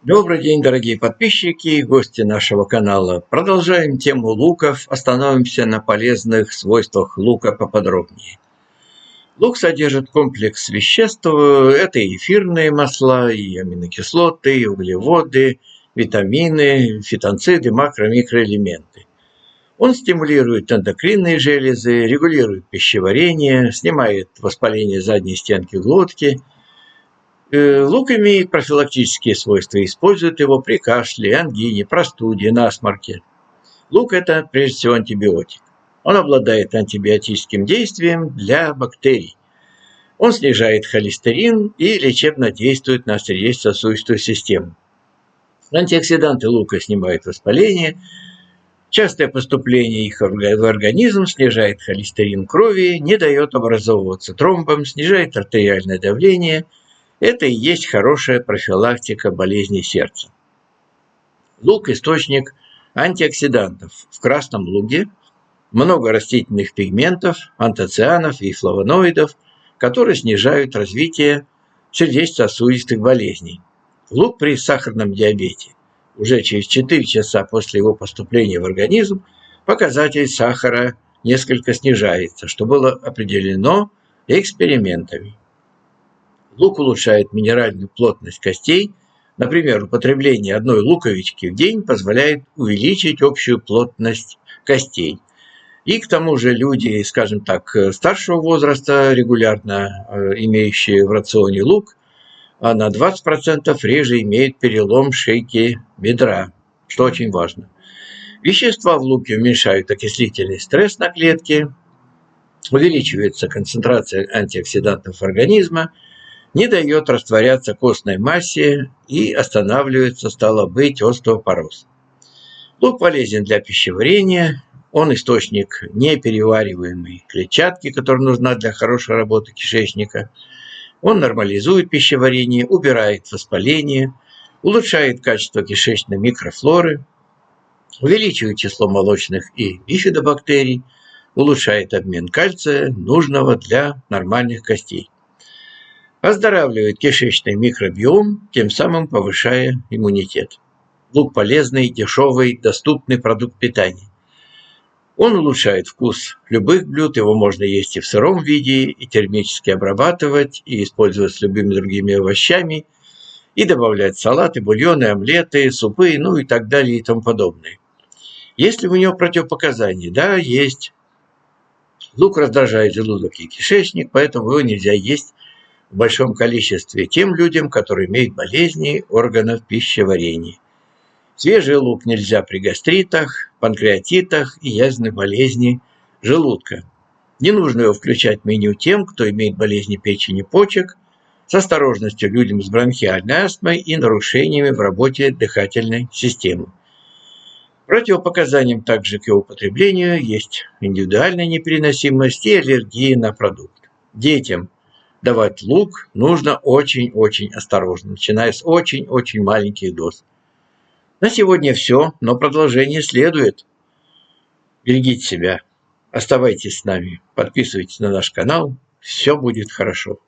Добрый день, дорогие подписчики и гости нашего канала. Продолжаем тему луков, остановимся на полезных свойствах лука поподробнее. Лук содержит комплекс веществ, это и эфирные масла, и аминокислоты, и углеводы, витамины, фитонциды, макро- и микроэлементы. Он стимулирует эндокринные железы, регулирует пищеварение, снимает воспаление задней стенки глотки. Лук имеет профилактические свойства, используют его при кашле, ангине, простуде, насморке. Лук – это прежде всего антибиотик. Он обладает антибиотическим действием для бактерий. Он снижает холестерин и лечебно действует на сердечно-сосудистую систему. Антиоксиданты лука снимают воспаление. Частое поступление их в организм снижает холестерин крови, не дает образовываться тромбам, снижает артериальное давление. Это и есть хорошая профилактика болезней сердца. Лук – источник антиоксидантов. В красном луке много растительных пигментов, антоцианов и флавоноидов, которые снижают развитие сердечно-сосудистых болезней. Лук при сахарном диабете. Уже через 4 часа после его поступления в организм показатель сахара несколько снижается, что было определено экспериментами. Лук улучшает минеральную плотность костей. Например, употребление одной луковички в день позволяет увеличить общую плотность костей. И к тому же люди, скажем так, старшего возраста, регулярно имеющие в рационе лук, на 20% реже имеют перелом шейки бедра, что очень важно. Вещества в луке уменьшают окислительный стресс на клетке, увеличивается концентрация антиоксидантов организма, не дает растворяться костной массе и останавливается, стало быть, остеопороз. Лук полезен для пищеварения, он источник неперевариваемой клетчатки, которая нужна для хорошей работы кишечника. Он нормализует пищеварение, убирает воспаление, улучшает качество кишечной микрофлоры, увеличивает число молочных и бифидобактерий, улучшает обмен кальция, нужного для нормальных костей. Оздоравливает кишечный микробиом, тем самым повышая иммунитет. Лук – полезный, дешевый, доступный продукт питания. Он улучшает вкус любых блюд, его можно есть и в сыром виде, и термически обрабатывать, и использовать с любыми другими овощами, и добавлять в салаты, бульоны, омлеты, супы, ну и так далее и тому подобное. Есть ли у него противопоказания? Да, есть. Лук раздражает желудок и кишечник, поэтому его нельзя есть в большом количестве тем людям, которые имеют болезни органов пищеварения. Свежий лук нельзя при гастритах, панкреатитах и язвенной болезни желудка. Не нужно его включать в меню тем, кто имеет болезни печени, почек, с осторожностью людям с бронхиальной астмой и нарушениями в работе дыхательной системы. Противопоказанием также к его употреблению есть индивидуальная непереносимость и аллергия на продукт. Детям давать лук нужно очень-очень осторожно, начиная с очень-очень маленьких доз. На сегодня все, но продолжение следует. Берегите себя, оставайтесь с нами, подписывайтесь на наш канал, все будет хорошо.